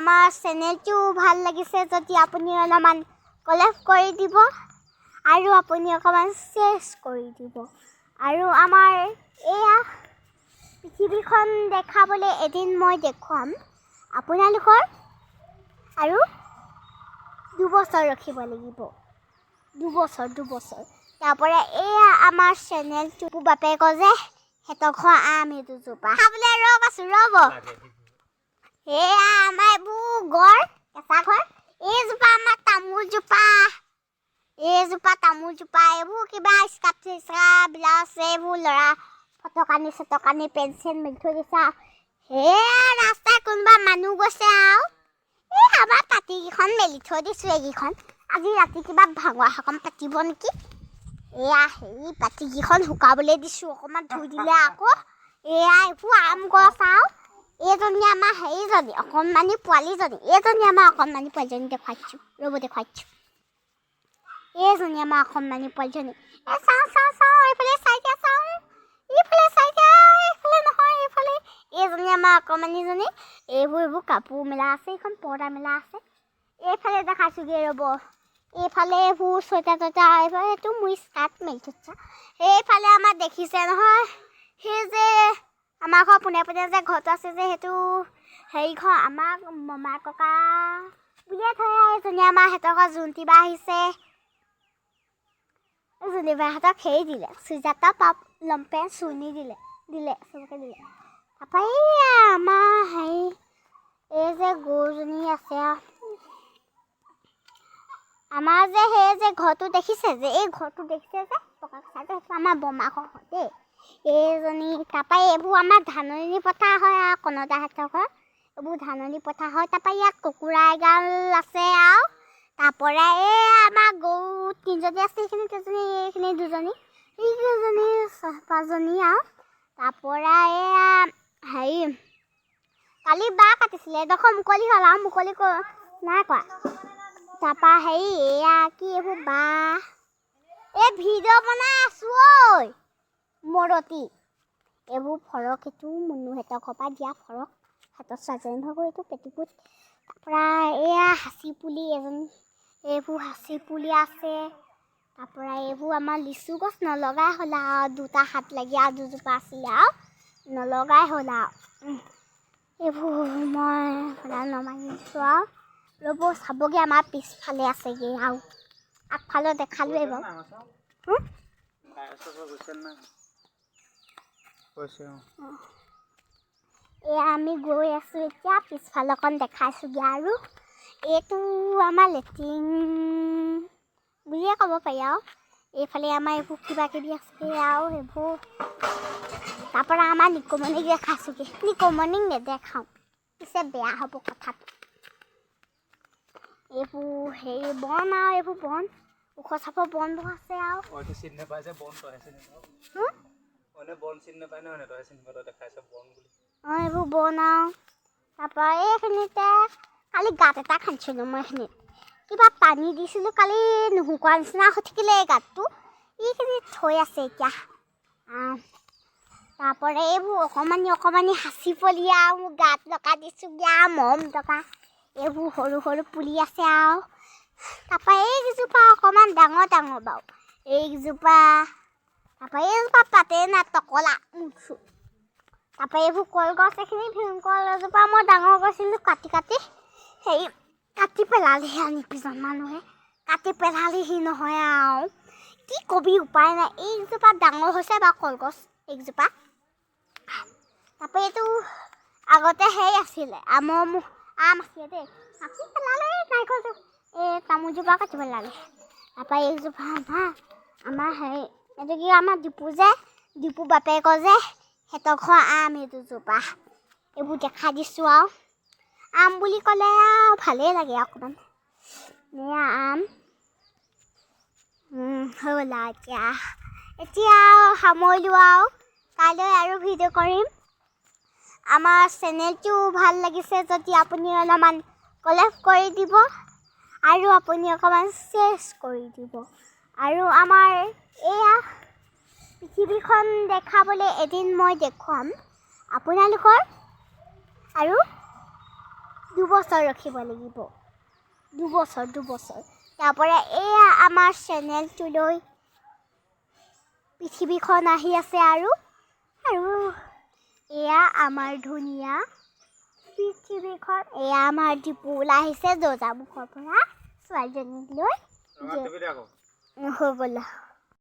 আমাৰ চেনেলটো ভাল লাগিছে যদি আপুনি অলপমান কলেক্ট কৰি দিব আৰু আপুনি অকণমান শ্বেয়াৰ কৰি দিব আৰু আমাৰ এয়া পৃথিৱীখন দেখাবলৈ এদিন মই দেখুৱাম আপোনালোকৰ আৰু 2 বছৰ ৰখিব লাগিব 2 বছৰ তাৰপৰা এয়া আমাৰ চেনেলটো বাপেকৰ যে হেতক আম এজোপা খাবলৈ ৰ'ব এয়া আমাৰ এইবোৰ গড় কেঁচা ঘৰ এইজোপা আমাৰ তামোলজোপা এইবোৰ কিবা স্কাৰ্ফবিলাক আছে এইবোৰ ল'ৰা ফটকানি পেঞ্চিল মেলি থৈ দিছা সেয়া ৰাস্তাত কোনোবা মানুহ গৈছে আৰু এই আমাৰ পাতিকেইখন মেলি থৈ দিছোঁ এইকেইখন আজি ৰাতি কিবা ভাঙোৱা সকাম পাতিব নেকি এয়া হেৰি পাতিকেইখন শুকাবলৈ দিছোঁ অকণমান ধুই দিলে আকৌ এয়া এইবোৰ আম গছ আৰু এইজনী আমাৰ হেৰিজনী অকণমানি পোৱালীজনী এইজনী আমাৰ অকণমানি পোৱালীজনী দেখুৱাইছোঁ এইজনী আমাৰ অকণমানি পোৱালীজনী এই চাওঁ এইফালে চাই দিয়া চাওঁ এইফালে চাই দিয়া এইফালে নহয় এইফালে এইজনী আমাৰ অকণমানিজনী এইবোৰ কাপোৰ মেলা আছে এইখন পৰ্দা মেলা আছে এইফালে দেখাইছোঁগৈ ৰ'ব এইফালে এইবোৰ চুৱেটাৰ এইফালে এইটো মোৰ স্কাৰ্ট মেলি থৈছা সেইফালে আমাৰ দেখিছে নহয় সেই যে আমাৰ ঘৰ পোনে যে ঘৰটো আছে যে সেইটো হেৰি ঘৰ আমাক মামা ককা বুলিয়ে থৈ এজনী আমাৰ সিহঁতৰ জোনটিবা আহিছে জোনটিবাহঁতক হেৰি দিলে চুইজাৰটা পাপ লম্পেণ্ট চুৰ্ণি দিলে চবকে দিলে তাৰপৰা এইয়া আমাৰ হেৰি এই যে গৰুজনী আছে আমাৰ যে সেই যে ঘৰটো দেখিছে যে এই ঘৰটো দেখিছে যে পকা চাইছে সেইটো আমাৰ বমাকৰ ঘৰ দেই এইজনী তাৰপৰা এইবোৰ আমাৰ ধাননি পথাৰ হয় আৰু কণতাহঁতৰ ঘৰ এইবোৰ ধাননি পথাৰ হয় তাৰপৰা ইয়াত কুকুৰা এগাল আছে আৰু তাৰপৰা এই আমাৰ গৰু 3জনী আছে এইখিনি দুজনী এইকেইজনী 5জনী আৰু তাৰপৰা এয়া হেৰি কালি বাঁহ কাটিছিলে এডোখৰ মুকলি হ'ল আৰু মুকলি নাই কৰা তাৰপৰা হেৰি এয়া কি এইবোৰ বাঁহ এই ভিডিঅ' বনাই আছোঁ ঐ মৰতি এইবোৰ ফৰক এইটো মুনুহঁতৰ ঘৰৰ পৰা দিয়া ফৰক হাতত ছোৱালীজনী ভাগৰ এইটো পেটিকোট তাৰপৰা এয়া সাঁচি পুলি এজনী এইবোৰ সাঁচি পুলি আছে তাৰপৰা এইবোৰ আমাৰ লিচু গছ নলগাই হ'ল আৰু 2টা হাত লাগি আৰু 2জোপা আছিলে আৰু নলগাই হ'ল আৰু এইবোৰ মই সদায় নমানিছোঁ আৰু ৰ'ব চাবগৈ আমাৰ পিছফালে আছেগৈ আৰু আগফালে দেখালোৱেই বাৰু এয়া আমি গৈ আছোঁ এতিয়া পিছফালকণ দেখাইছোঁগৈ আৰু এইটো আমাৰ লেট্ৰিন বুলিয়ে ক'ব পাৰি আৰু এইফালে আমাৰ এইবোৰ কিবাকিবি আছে আৰু সেইবোৰ তাৰপৰা আমাৰ নিকুমণিক দেখাইছোঁগৈ নিকুমণিক নেদেখাওঁ পিছে বেয়া হ'ব কথাটো এইবোৰ হেৰি বন আৰু এইবোৰ বন ওখ চাপৰ বনবোৰ আছে আৰু এইবোৰ বন আৰু তাৰপৰা এইখিনিতে কালি গাঁত এটা খান্দিছিলোঁ মই এইখিনিত কিবা পানী দিছিলোঁ কালি নুশুকোৱা নিচিনা হৈ থাকিলে এই গাঁতটো এইখিনি থৈ আছে এতিয়া তাৰপৰা এইবোৰ অকণমানি সাঁচি পুলি আৰু মোৰ গাত লগাই দিছোঁগৈ আৰু মৰম টকা এইবোৰ সৰু পুলি আছে আৰু তাৰপৰা এইকেইজোপা অকণমান ডাঙৰ বাৰু এইকেইজোপা তাৰপৰা এইজোপা পাতে নাই টকলা মুঠছোঁ তাৰপৰা এইবোৰ কলগছ এইখিনি ভীমকল এজোপা মই ডাঙৰ কৰিছিলোঁ কাটি হেৰি কাটি পেলালেহি আনি পিছত মানুহে কাটি পেলালেহি নহয় আৰু কি কবি উপায় নাই এইজোপা ডাঙৰ হৈছে বাৰু কলগছ এইজোপা তাৰপৰা এইটো আগতে হেৰি আছিলে আম আছিলে দেই কাটি পেলালে নাৰিকলটো এই তামোলজোপা কাটি পেলালে তাৰপৰা এইজোপা আমাৰ হেৰি এইটো কি আমাৰ ডিপু বাপেকৰ যে সিহঁতৰ ঘৰ আম এইজোপা এইবোৰ দেখাই দিছোঁ আৰু আম বুলি ক'লে আৰু ভালেই লাগে অকণমান এয়া আম হ'ল আৰু এতিয়া সামৰিলোঁ আৰু কাইলৈ আৰু ভিডিঅ' কৰিম আমাৰ চেনেলটো ভাল লাগিছে যদি আপুনি অলপমান কলেক্ট কৰি দিব আৰু আপুনি অকণমান শ্বেয়াৰ কৰি দিব আৰু আমাৰ এয়া পৃথিৱীখন দেখাবলৈ এদিন মই দেখুৱাম আপোনালোকৰ আৰু 2 বছৰ ৰখিব লাগিব 2 বছৰ তাৰপৰা এয়া আমাৰ চেনেলটোলৈ পৃথিৱীখন আহি আছে আৰু এয়া আমাৰ ধুনীয়া পৃথিৱীখন এয়া আমাৰ ডিপু ওলাই আহিছে দৰ্জামুখৰ পৰা ছোৱালীজনীক লৈ হৈ গ'ল